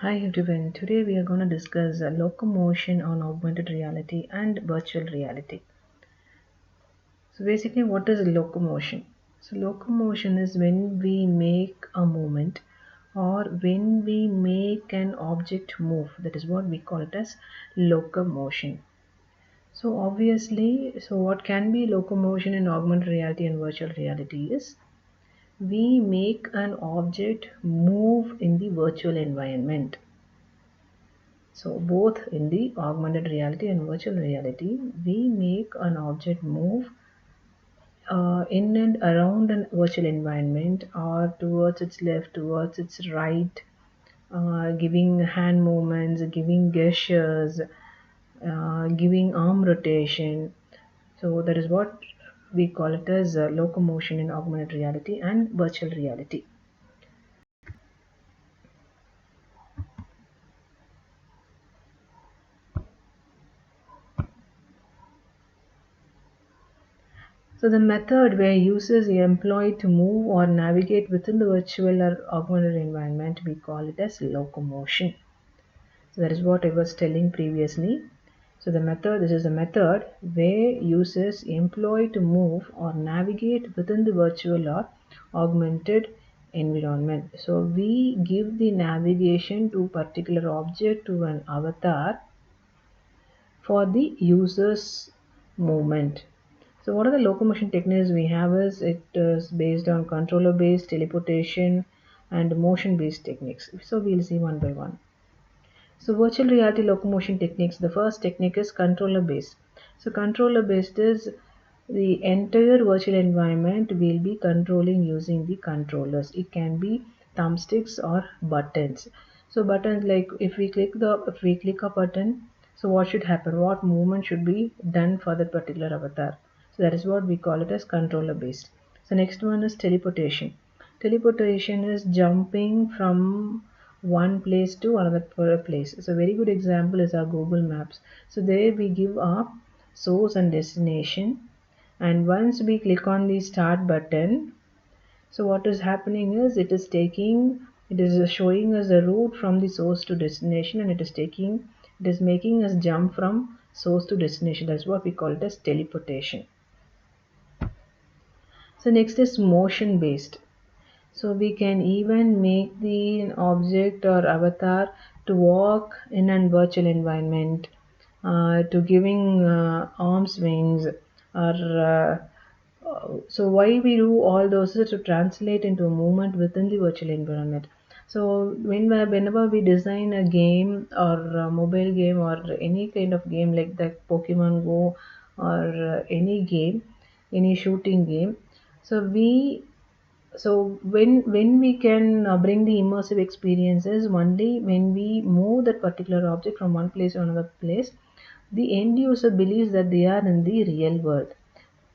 Hi everyone, today we are going to discuss locomotion on augmented reality and virtual reality. So basically what is locomotion? So locomotion is when we make a movement or when we make an object move. That is what we call it as locomotion. So obviously, what can be locomotion in augmented reality and virtual reality is we make an object move in the virtual environment. So both in the augmented reality and virtual reality, we make an object move in and around a virtual environment or towards its left, towards its right, giving hand movements, giving gestures, giving arm rotation. So that is what we call it as locomotion in augmented reality and virtual reality. So the method where users are employed to move or navigate within the virtual or augmented environment, we call it as locomotion. So that is what I was telling previously. So this is the method where users employ to move or navigate within the virtual or augmented environment. So we give the navigation to particular object to an avatar for the user's movement. So what are the locomotion techniques we have is it is based on controller based teleportation and motion based techniques. So we'll see one by one. So virtual reality locomotion techniques, the first technique is controller based. So controller based is the entire virtual environment will be controlling using the controllers. It can be thumbsticks or buttons. So buttons like if we click a button, so what should happen? What movement should be done for that particular avatar? So that is what we call it as controller based. So next one is teleportation. Teleportation is jumping from one place to another place. So a very good example is our Google Maps. So there we give our source and destination, and once we click on the start button, so what is happening is it is showing us the route from the source to destination, and it is making us jump from source to destination. That's what we call it as teleportation. So next is motion based. So we can even make the object or avatar to walk in a virtual environment, to giving arm swings, or so why we do all those is to translate into a movement within the virtual environment. So whenever we design a game or a mobile game or any kind of game like the Pokemon Go or any game, any shooting game, so when we can bring the immersive experiences only when we move that particular object from one place to another place, the end user believes that they are in the real world.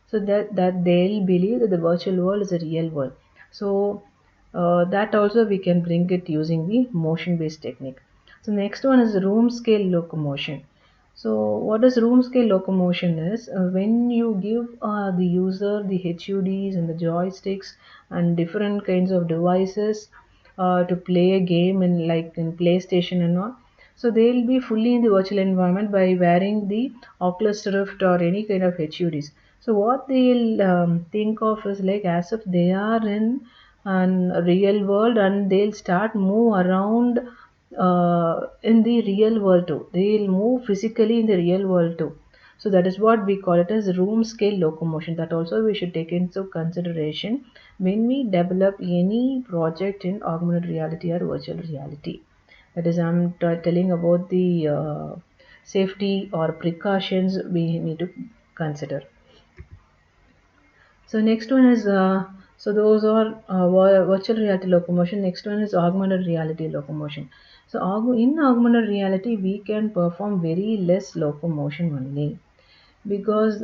So that they'll believe that the virtual world is a real world. So that also we can bring it using the motion based technique. So next one is room scale locomotion. So what is room scale locomotion is when you give the user the HUDs and the joysticks and different kinds of devices to play a game in PlayStation and all. So they'll be fully in the virtual environment by wearing the Oculus Rift or any kind of HUDs. So what they'll think of is like as if they are in a real world, and they'll start move around in the real world too. They'll move physically in the real world too. So that is what we call it as room scale locomotion. That also we should take into consideration when we develop any project in augmented reality or virtual reality. That is, I'm telling about the safety or precautions we need to consider. So next one is so those are virtual reality locomotion. Next one is augmented reality locomotion. So in augmented reality, we can perform very less locomotion only, because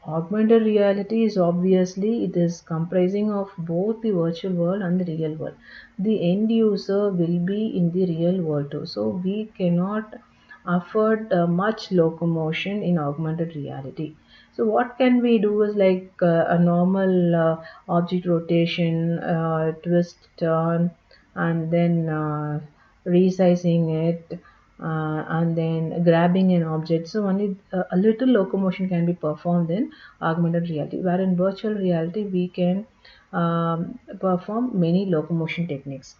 augmented reality is obviously it is comprising of both the virtual world and the real world. The end user will be in the real world too, so we cannot afford much locomotion in augmented reality. So what can we do is like a normal object rotation, twist, turn, and then resizing it, and then grabbing an object. So only a little locomotion can be performed in augmented reality, where in virtual reality we can perform many locomotion techniques.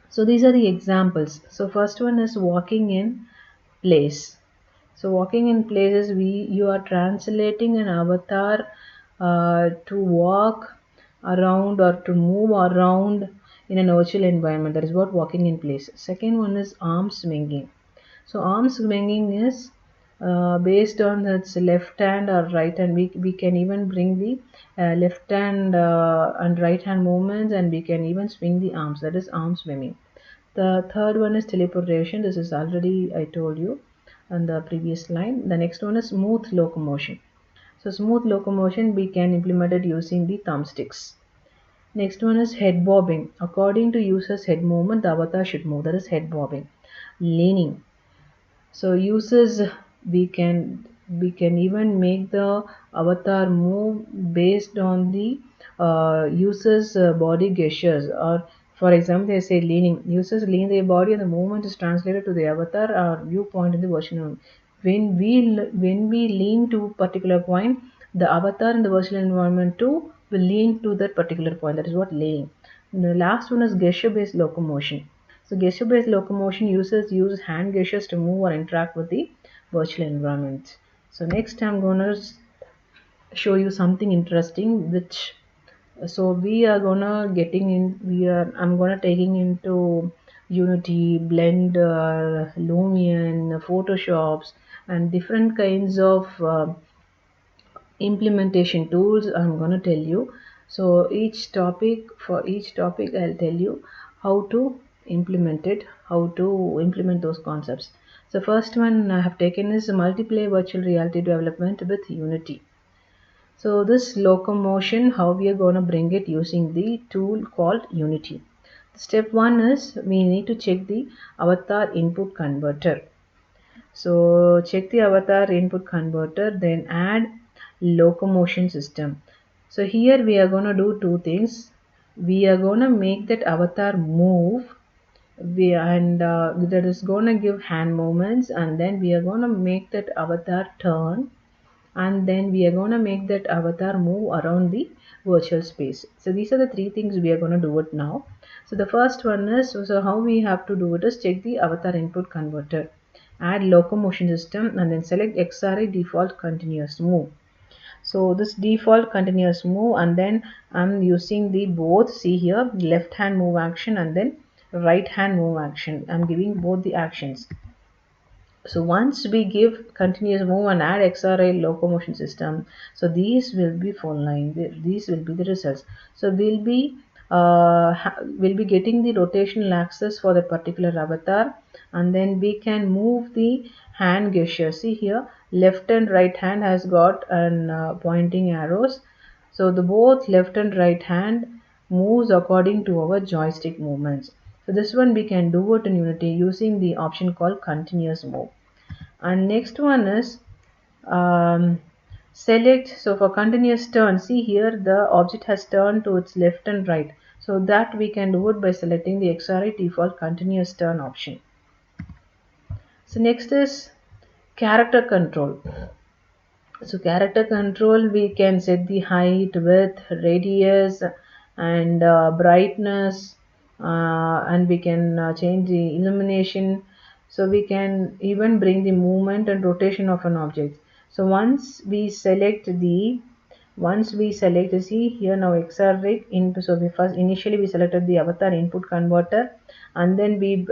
So these are the examples. So first one is walking in place. So walking in places, you are translating an avatar to walk around or to move around in a virtual environment. That is what walking in place. Second one is arm swinging. So arm swinging is based on its left hand or right hand. We can even bring the left hand and right hand movements, and we can even swing the arms. That is arm swimming. The third one is teleportation. This is already I told you on the previous line. The next one is smooth locomotion. So smooth locomotion we can implement it using the thumbsticks. Next one is head bobbing. According to user's head movement, the avatar should move. That is head bobbing. Leaning. So users, we can even make the avatar move based on the user's body gestures. Or for example, they say leaning. Users lean their body and the movement is translated to the avatar or viewpoint in the virtual. When we lean to particular point, the avatar in the virtual environment too will lean to that particular point. That is what leaning. And the last one is gesture based locomotion. So gesture-based locomotion users use hand gestures to move or interact with the virtual environment. So next I'm gonna show you something interesting, which so we are gonna getting in. I'm gonna taking into Unity, Blender, Lumion, Photoshops, and different kinds of implementation tools I'm going to tell you. So each topic I'll tell you how to implement it, how to implement those concepts. So first one I have taken is multiplayer virtual reality development with Unity. So this locomotion, how we are going to bring it using the tool called Unity. Step one is we need to check the avatar input converter. So check the avatar input converter, then add locomotion system. So here we are going to do two things. We are going to make that avatar move, and that is going to give hand movements, and then we are going to make that avatar turn, and then we are going to make that avatar move around the virtual space. So these are the three things we are going to do it now. So the first one is, so how we have to do it is check the avatar input converter, add locomotion system, and then select XRI default continuous move. So this default continuous move, and then I'm using the both, see here, left hand move action and then right hand move action. I'm giving both the actions. So once we give continuous move and add XRI locomotion system, so these will be following. These will be the results. So we'll be getting the rotational axis for the particular avatar, and then we can move the hand gesture. See here, left and right hand has got an pointing arrows. So the both left and right hand moves according to our joystick movements. So this one we can do it in Unity using the option called continuous move. And next one is um, select. So for continuous turn, see here the object has turned to its left and right. So that we can do it by selecting the XRI default continuous turn option. So next is character control. So character control, we can set the height, width, radius, and brightness, and we can change the illumination. So we can even bring the movement and rotation of an object. So once we select, see here now XR rig into. So we first initially we selected the avatar input converter, and then we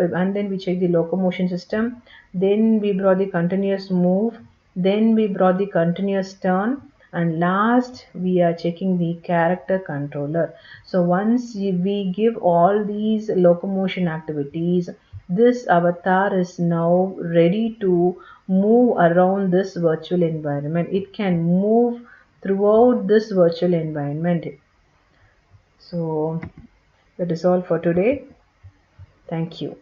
check the locomotion system, then we brought the continuous move, then we brought the continuous turn, and last we are checking the character controller. So once we give all these locomotion activities, this avatar is now ready to move around this virtual environment. It can move throughout this virtual environment. So that is all for today. Thank you.